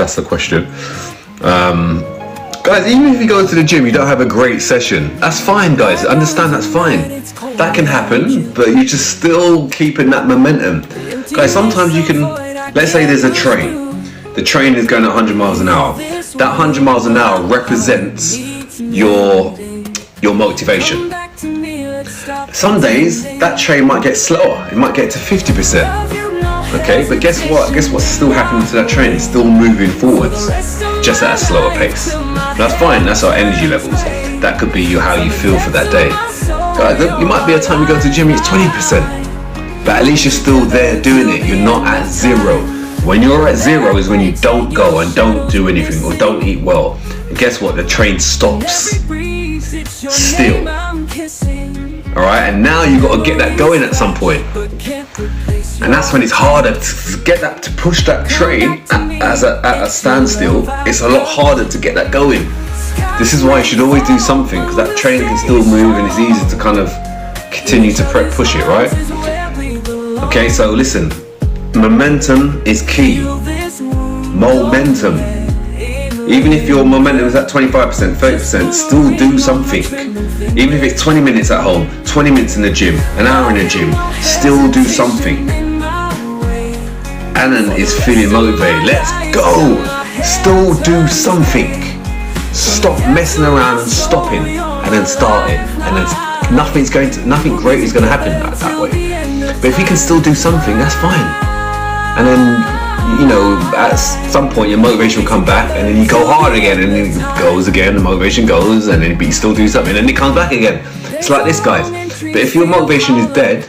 That's the question. Guys, even if you go to the gym, you don't have a great session. That's fine, guys. Understand that's fine. That can happen, but you're just still keeping that momentum. Guys, sometimes you can, let's say there's a train. The train is going at 100 miles an hour. That 100 miles an hour represents your motivation. Some days, that train might get slower. It might get to 50%. Okay, but guess what? Guess what's still happening to that train? It's still moving forwards, just at a slower pace. That's fine, that's our energy levels. That could be how you feel for that day. You might be a time you go to the gym, it's 20%. But at least you're still there doing it. You're not at zero. When you're at zero is when you don't go and don't do anything or don't eat well. And guess what? The train stops still. Alright, and now you've got to get that going at some point. And that's when it's harder to get that, to push that train at a standstill. It's a lot harder to get that going. This is why you should always do something, because that train can still move and it's easy to kind of continue to push it, right? Okay, so listen, momentum is key. Momentum. Even if your momentum is at 25%, 30%, still do something. Even if it's 20 minutes at home, 20 minutes in the gym, an hour in the gym, still do something. Annan is feeling motivated. Let's go! Still do something. Stop messing around and stopping, and then start it. And then nothing great is going to happen that way. But if you can still do something, that's fine. And then, you know, at some point your motivation will come back, and then you go hard again, and then it goes again, the motivation goes, and then you still do something, and then it comes back again. It's like this, guys. But if your motivation is dead,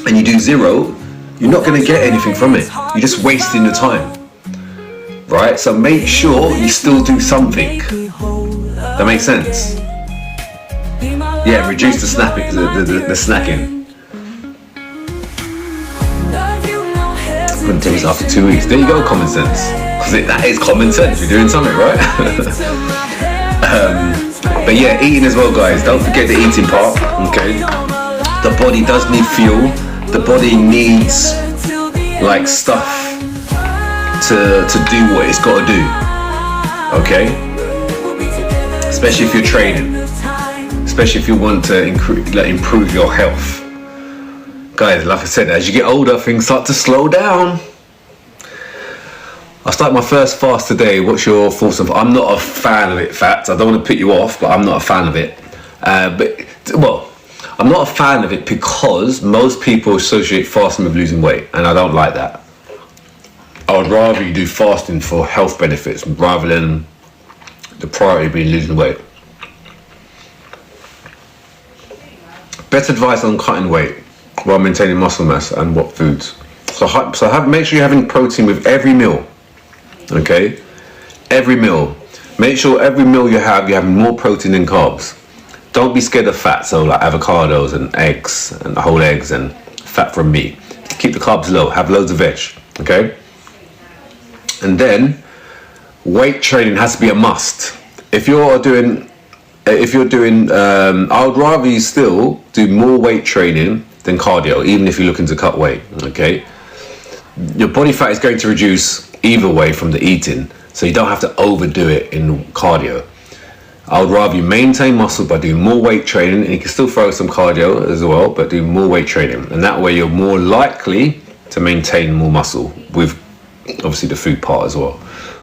and you do zero, you're not going to get anything from it. You're just wasting your time. Right? So make sure you still do something. That makes sense? Yeah, reduce the snacking. Couldn't tell us after 2 weeks. There you go, common sense. Because that is common sense. You're doing something, right? But yeah, eating as well, guys. Don't forget the eating part. Okay. The body does need fuel. The body needs like stuff to do what it's got to do. Okay. Especially if you're training. Especially if you want to improve your health. Guys, like I said, as you get older, things start to slow down. I started my first fast today. What's your thoughts on? I'm not a fan of it, Fats. I don't want to put you off, but I'm not a fan of it. I'm not a fan of it because most people associate fasting with losing weight, and I don't like that. I would rather you do fasting for health benefits rather than the priority being losing weight. Best advice on cutting weight while maintaining muscle mass and what foods. Make sure you're having protein with every meal. Okay, every meal. Make sure every meal you're having more protein than carbs. Don't be scared of fat, so like avocados and eggs and whole eggs and fat from meat. Keep the carbs low. Have loads of veg. Okay. And then weight training has to be a must. If you're doing, I would rather you still do more weight training than cardio, even if you're looking to cut weight. Okay. Your body fat is going to reduce either way from the eating, so you don't have to overdo it in cardio. I would rather you maintain muscle by doing more weight training, and you can still throw some cardio as well, but do more weight training, and that way you're more likely to maintain more muscle with obviously the food part as well.